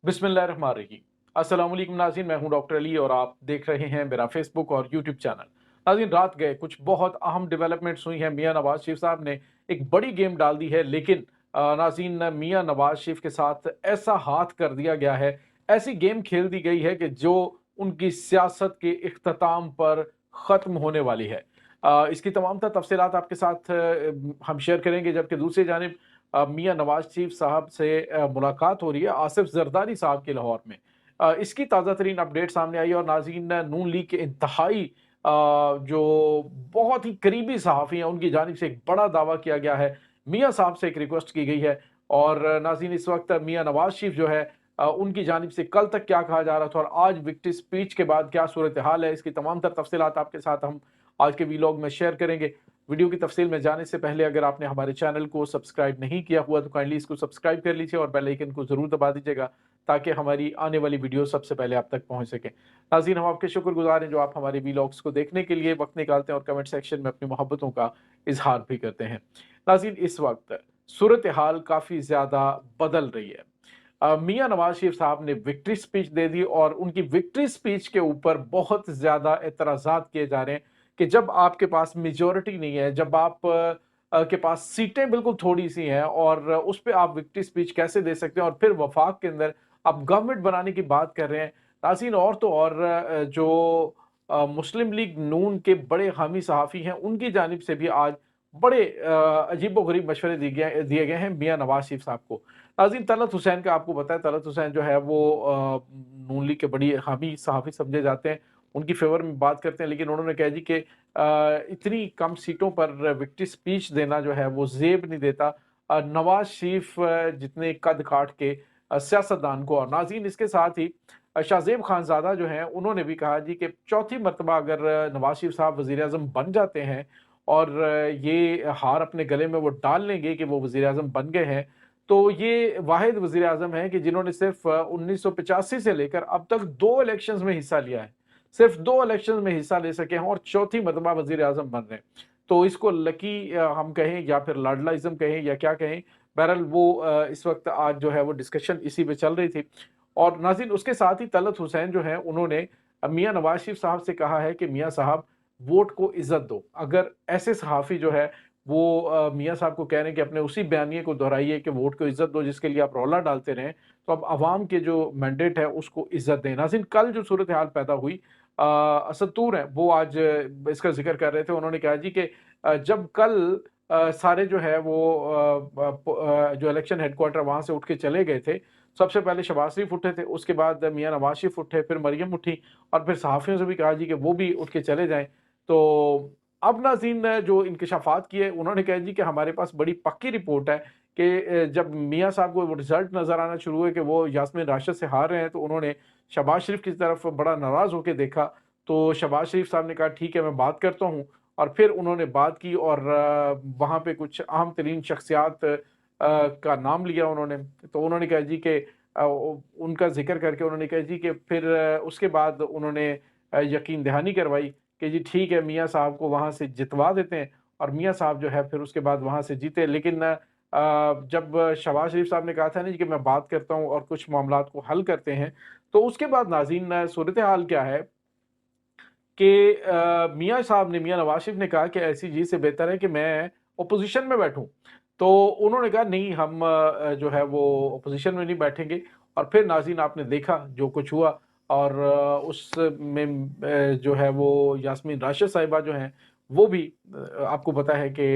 बिस्मिल्लाहिर्रहमानिर्रहीम। अस्सलाम वालेकुम नाज़रीन, मैं हूं डॉक्टर अली और आप देख रहे हैं मेरा फेसबुक और यूट्यूब चैनल। नाज़रीन, रात गए कुछ बहुत अहम डेवलपमेंट्स हुई हैं। मियां नवाज शरीफ साहब ने एक बड़ी गेम डाल दी है, लेकिन नाज़रीन, मियां नवाज शरीफ के साथ ऐसा हाथ कर दिया गया है, ऐसी गेम खेल दी गई है कि जो उनकी सियासत के इख्तिताम पर ख़त्म होने वाली है। इसकी तमाम तर तफसीलात आपके साथ हम शेयर करेंगे, जबकि दूसरी जानिब मियां नवाज शरीफ साहब से मुलाकात हो रही है आसिफ जरदारी साहब के लाहौर में। इसकी ताज़ा तरीन अपडेट सामने आई और नाज़रीन, नून लीग के इंतहाई जो बहुत ही करीबी सहाफ़ी हैं उनकी जानिब से एक बड़ा दावा किया गया है। मियां साहब से एक रिक्वेस्ट की गई है और नाज़रीन, इस वक्त मियां नवाज शरीफ जो है उनकी जानिब से कल तक क्या कहा जा रहा था और आज विक्ट्री स्पीच के बाद क्या सूरत हाल है, इसकी तमाम तर तफसीलात आपके साथ हम आज के वीलॉग में शेयर करेंगे। वीडियो की तफसील में जाने से पहले अगर आपने हमारे चैनल को सब्सक्राइब नहीं किया हुआ तो काइंडली इसको सब्सक्राइब कर लीजिए और बेल आइकन को ज़रूर दबा दीजिएगा ताकि हमारी आने वाली वीडियो सबसे पहले आप तक पहुंच सके। नाज़रीन, हम आपके शुक्रगुजार हैं जो आप हमारे वीलॉग्स को देखने के लिए वक्त निकालते हैं और कमेंट सेक्शन में अपनी मोहब्बतों का इजहार भी करते हैं। नाज़रीन, इस वक्त सूरत हाल काफ़ी ज़्यादा बदल रही है। मियां नवाज शरीफ साहब ने विक्ट्री स्पीच दे दी और उनकी विक्ट्री स्पीच के ऊपर बहुत ज़्यादा एतराज़ात किए जा रहे हैं कि जब आपके पास मेजॉरिटी नहीं है, जब आप के पास सीटें बिल्कुल थोड़ी सी हैं और उस पे आप विक्ट्री स्पीच कैसे दे सकते हैं और फिर वफाक के अंदर आप गवर्नमेंट बनाने की बात कर रहे हैं। नाज़रीन, और तो और जो मुस्लिम लीग नून के बड़े हामी सहाफ़ी हैं उनकी जानिब से भी आज बड़े अजीबोगरीब मशवरे दिए गए हैं मियां नवाज शरीफ साहब को। नाज़रीन, तलत हुसैन का आपको पता है, तलत हुसैन जो है वो नून लीग के बड़ी हामी सहाफ़ी समझे जाते हैं, उनकी फेवर में बात करते हैं, लेकिन उन्होंने कहा जी कि इतनी कम सीटों पर विक्ट्री स्पीच देना जो है वो ज़ेब नहीं देता नवाज शरीफ जितने कद काट के सियासतदान को। और नाज़रीन, इसके साथ ही शाहजेब खानज़ादा जो हैं उन्होंने भी कहा जी कि चौथी मरतबा अगर नवाज शरीफ साहब वज़ीर आज़म बन जाते हैं और ये हार अपने गले में वो डाल लेंगे कि वो वज़ीर आज़म बन गए हैं, तो ये वाहिद वज़ीर आज़म हैं कि जिन्होंने सिर्फ 1985 से लेकर अब तक 2 इलेक्शंस में हिस्सा लिया है। सिर्फ 2 इलेक्शंस में हिस्सा ले सके हैं और चौथी मरतबा वज़ीर आज़म बन रहे हैं। तो इसको लकी हम कहें या फिर लाडलाइज़्म कहें या क्या कहें, बहरहाल वो इस वक़्त आज जो है वो डिस्कशन इसी पे चल रही थी। और नाज़रीन, उसके साथ ही तलत हुसैन जो हैं उन्होंने मियां नवाज शरीफ साहब से कहा है कि मियां साहब वोट को इज़्ज़त दो। अगर ऐसे सहाफ़ी जो है वो मियां साहब को कह रहे हैं कि अपने उसी बयानिए को दोहराइए कि वोट को इज़्ज़त दो जिसके लिए आप रौला डालते रहें, तो अब अवाम के जो मैंडेट है उसको इज़्ज़त दें। नाज़रीन, कल जो सूरत हाल पैदा हुई, असद तूर हैं वो आज इसका ज़िक्र कर रहे थे। उन्होंने कहा जी कि जब कल सारे जो है वो जो इलेक्शन हेडक्वार्टर वहाँ से उठ के चले गए थे, सबसे पहले शहबाज शरीफ उठे थे, उसके बाद मियां नवाज शरीफ उठे, फिर मरियम उठी और फिर सहाफ़ियों से भी कहा जी कि वो भी उठ के चले जाएँ। तो अब नाज़रीन ने जो इंकशाफात किए, उन्होंने कहा जी कि हमारे पास बड़ी पक्की रिपोर्ट है कि जब मियां साहब को वो रिज़ल्ट नज़र आना शुरू हुए कि वो यास्मीन राशिद से हार रहे हैं, तो उन्होंने शहबाज शरीफ की तरफ बड़ा नाराज़ होकर देखा। तो शहबाज शरीफ साहब ने कहा ठीक है मैं बात करता हूँ, और फिर उन्होंने बात की और वहाँ पे कुछ अहम तरीन शख्सियात का नाम लिया उन्होंने। तो उन्होंने कहा जी कि उनका ज़िक्र करके उन्होंने कहा जी कि फिर उसके बाद उन्होंने यकीन दहानी करवाई कि जी ठीक है, मियाँ साहब को वहाँ से जितवा देते हैं, और मियाँ साहब जो है फिर उसके बाद वहाँ से जीते। लेकिन जब शहबाज शरीफ साहब ने कहा था ना जी कि मैं बात करता हूँ और कुछ मामलात को हल करते हैं, तो उसके बाद नाज़रीन, सूरत हाल क्या है कि मियाँ साहब ने, मियाँ नवाज शरीफ ने कहा कि ऐसी चीज़ से बेहतर है कि मैं ओपोज़िशन में बैठूँ। तो उन्होंने कहा नहीं, हम जो है वो ओपोज़िशन में नहीं बैठेंगे। और फिर नाज़रीन, आपने देखा जो कुछ हुआ और उसमें जो है वो यास्मीन राशिद साहिबा जो हैं वो भी आपको पता है कि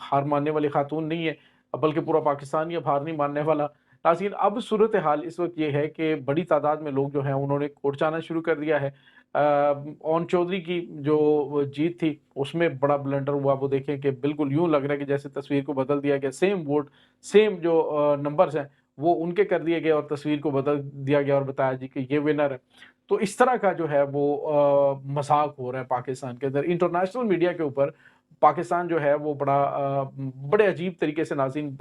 हार मानने वाली खातून नहीं है, बल्कि पूरा पाकिस्तान ही अब हार नहीं मानने वाला। नाज़रीन, अब सूरत हाल इस वक़्त ये है कि बड़ी तादाद में लोग जो हैं उन्होंने कोर्ट जाना शुरू कर दिया है। ओन चौधरी की जो वो जीत थी उसमें बड़ा ब्लंडर हुआ। वो देखें कि बिल्कुल यूं लग रहा है कि जैसे तस्वीर को बदल दिया गया, सेम वोट सेम जो नंबर्स हैं वो उनके कर दिए गए और तस्वीर को बदल दिया गया और बताया जी कि ये विनर है। तो इस तरह का जो है वो मजाक हो रहा है पाकिस्तान के अंदर, इंटरनेशनल मीडिया के ऊपर। पाकिस्तान जो है वो बड़ा बड़े अजीब तरीके से नाज़रीन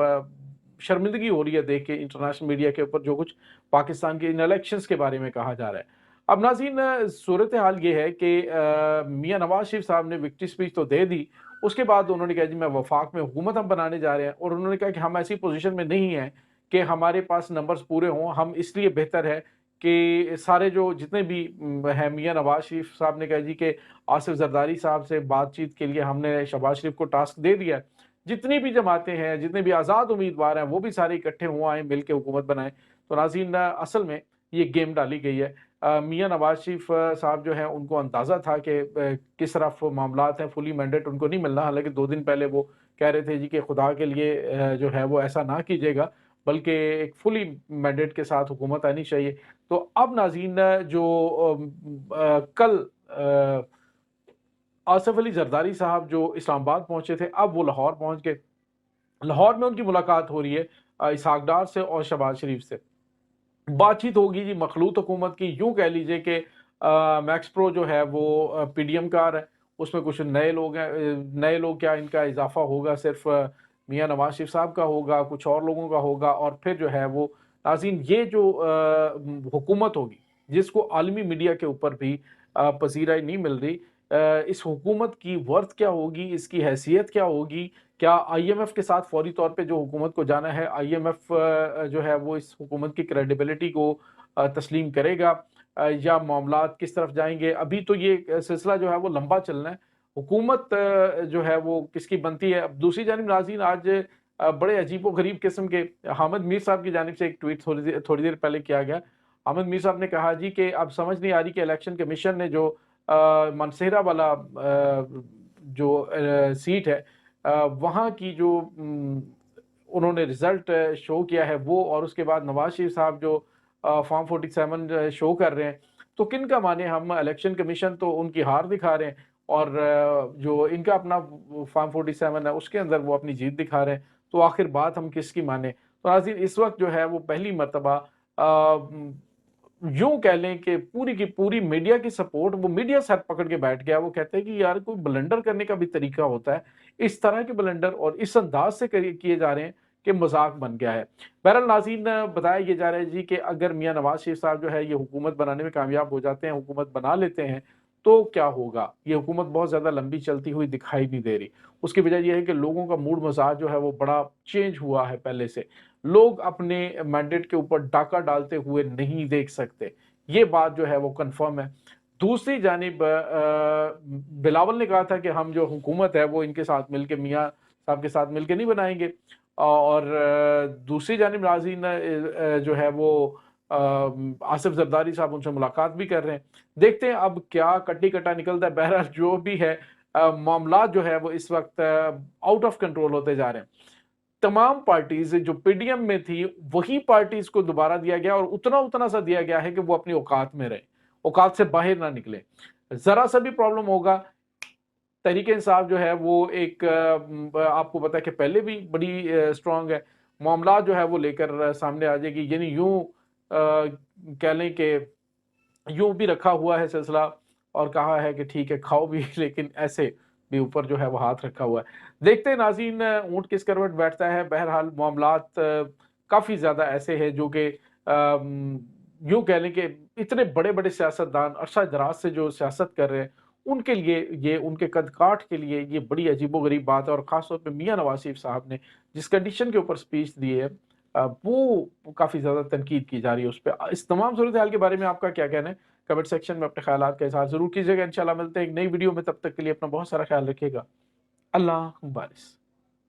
शर्मिंदगी हो रही है देख के इंटरनेशनल मीडिया के ऊपर जो कुछ पाकिस्तान के इन इलेक्शंस के बारे में कहा जा रहा है। अब नाज़रीन, सूरत हाल ये है कि मियाँ नवाज शरीफ साहब ने विक्ट्री स्पीच तो दे दी, उसके बाद उन्होंने कहा जी मैं वफाक में हुकूमत हम बनाने जा रहे हैं, और उन्होंने कहा कि हम ऐसी पोजीशन में नहीं हैं کہ ہمارے پاس نمبرز پورے ہوں، ہم اس لیے بہتر ہے کہ سارے جو جتنے بھی ہیں، میاں نواز شریف صاحب نے کہا جی کہ آصف زرداری صاحب سے بات چیت کے لیے ہم نے شہباز شریف کو ٹاسک دے دیا ہے، جتنی بھی جماعتیں ہیں، جتنے بھی آزاد امیدوار ہیں، وہ بھی سارے اکٹھے ہوا آئیں، مل کے حکومت بنائیں۔ تو ناظرین، اصل میں یہ گیم ڈالی گئی ہے۔ میاں نواز شریف صاحب جو ہیں ان کو اندازہ تھا کہ کس طرف معاملات ہیں، فلی مینڈیٹ ان کو نہیں ملنا، حالانکہ 2 دن پہلے وہ کہہ رہے تھے جی کہ خدا کے لیے جو ہے وہ ایسا نہ کیجیے گا، بلکہ ایک فلی مینڈیٹ کے ساتھ حکومت آنی چاہیے۔ تو اب ناظرین، جو کل آصف علی زرداری صاحب جو اسلام آباد پہنچے تھے، اب وہ لاہور پہنچ گئے۔ لاہور میں ان کی ملاقات ہو رہی ہے اسحاق ڈار سے اور شہباز شریف سے۔ بات چیت ہوگی جی مخلوط حکومت کی، یوں کہہ لیجئے کہ میکس پرو جو ہے وہ پی ڈی ایم کار ہے، اس میں کچھ نئے لوگ ہیں، نئے لوگ کیا، ان کا اضافہ ہوگا صرف میاں نواز شریف صاحب کا ہوگا، کچھ اور لوگوں کا ہوگا، اور پھر جو ہے وہ ناظرین یہ جو حکومت ہوگی جس کو عالمی میڈیا کے اوپر بھی پذیرائی نہیں مل رہی، اس حکومت کی ورتھ کیا ہوگی، اس کی حیثیت کیا ہوگی، کیا آئی ایم ایف کے ساتھ فوری طور پہ جو حکومت کو جانا ہے، آئی ایم ایف جو ہے وہ اس حکومت کی کریڈیبلٹی کو تسلیم کرے گا، یا معاملات کس طرف جائیں گے؟ ابھی تو یہ سلسلہ جو ہے وہ لمبا چلنا ہے، حکومت جو ہے وہ کس کی بنتی ہے۔ اب دوسری جانب ناظرین، آج بڑے عجیب و غریب قسم کے حامد میر صاحب کی جانب سے ایک ٹویٹ تھوڑی دیر پہلے کیا گیا۔ حامد میر صاحب نے کہا جی کہ اب سمجھ نہیں آ رہی کہ الیکشن کمیشن نے جو منصیرہ والا جو سیٹ ہے، وہاں کی جو انہوں نے رزلٹ شو کیا ہے وہ، اور اس کے بعد نواز شریف صاحب جو فارم 47 شو کر رہے ہیں، تو کن کا مانے ہم؟ الیکشن کمیشن تو ان کی ہار دکھا رہے ہیں، اور جو ان کا اپنا فارم 47 ہے اس کے اندر وہ اپنی جیت دکھا رہے ہیں، تو آخر بات ہم کس کی مانیں؟ تو ناظرین، اس وقت جو ہے وہ پہلی مرتبہ یوں کہہ لیں کہ پوری کی پوری میڈیا کی سپورٹ، وہ میڈیا سر پکڑ کے بیٹھ گیا۔ وہ کہتے ہیں کہ یار کوئی بلنڈر کرنے کا بھی طریقہ ہوتا ہے، اس طرح کے بلنڈر اور اس انداز سے کیے جا رہے ہیں کہ مذاق بن گیا ہے۔ بہرحال ناظرین، بتایا یہ جا رہا ہے جی کہ اگر میاں نواز شریف صاحب جو ہے یہ حکومت بنانے میں کامیاب ہو جاتے ہیں، حکومت بنا لیتے ہیں، تو کیا ہوگا؟ یہ حکومت بہت زیادہ لمبی چلتی ہوئی دکھائی نہیں دے رہی۔ اس کی وجہ یہ ہے کہ لوگوں کا موڈ مزاج جو ہے وہ بڑا چینج ہوا ہے پہلے سے۔ لوگ اپنے مینڈیٹ کے اوپر ڈاکہ ڈالتے ہوئے نہیں دیکھ سکتے، یہ بات جو ہے وہ کنفرم ہے۔ دوسری جانب بلاول نے کہا تھا کہ ہم جو حکومت ہے وہ ان کے ساتھ مل کے، میاں صاحب کے ساتھ مل کے نہیں بنائیں گے، اور دوسری جانب ناظرین جو ہے وہ آصف زرداری صاحب ان سے ملاقات بھی کر رہے ہیں۔ دیکھتے ہیں اب کیا کٹی کٹا نکلتا ہے۔ بہرحال جو بھی ہے، معاملات جو ہے وہ اس وقت آؤٹ آف کنٹرول ہوتے جا رہے ہیں۔ تمام پارٹیز جو پی ڈی ایم میں تھی، وہی پارٹیز کو دوبارہ دیا گیا، اور اتنا سا دیا گیا ہے کہ وہ اپنی اوقات میں رہے، اوقات سے باہر نہ نکلے۔ ذرا سا بھی پرابلم ہوگا، تحریک انصاف جو ہے وہ ایک آپ کو پتا ہے کہ پہلے بھی بڑی اسٹرانگ ہے، معاملات جو ہے وہ لے کر سامنے آ جائے گی۔ یعنی یوں کہہ لیں کہ یوں بھی رکھا ہوا ہے سلسلہ، اور کہا ہے کہ ٹھیک ہے کھاؤ بھی، لیکن ایسے بھی اوپر جو ہے وہ ہاتھ رکھا ہوا ہے۔ دیکھتے ہیں ناظرین اونٹ کس کروٹ بیٹھتا ہے۔ بہرحال معاملات کافی زیادہ ایسے ہیں جو کہ یوں کہہ لیں کہ اتنے بڑے بڑے سیاستدان عرصہ دراز سے جو سیاست کر رہے ہیں، ان کے لیے یہ، ان کے قد کاٹ کے لیے یہ بڑی عجیب و غریب بات ہے۔ اور خاص طور پہ میاں نواز شریف صاحب نے جس کنڈیشن کے اوپر سپیچ دی ہے، وہ کافی زیادہ تنقید کی جا رہی ہے اس پہ۔ اس تمام صورتحال کے بارے میں آپ کا کیا کہنا ہے؟ کمنٹ سیکشن میں اپنے خیالات کا اظہار ضرور کیجیے گا۔ انشاءاللہ ملتے ہیں ایک نئی ویڈیو میں، تب تک کے لیے اپنا بہت سارا خیال رکھیے گا۔ اللہ حافظ۔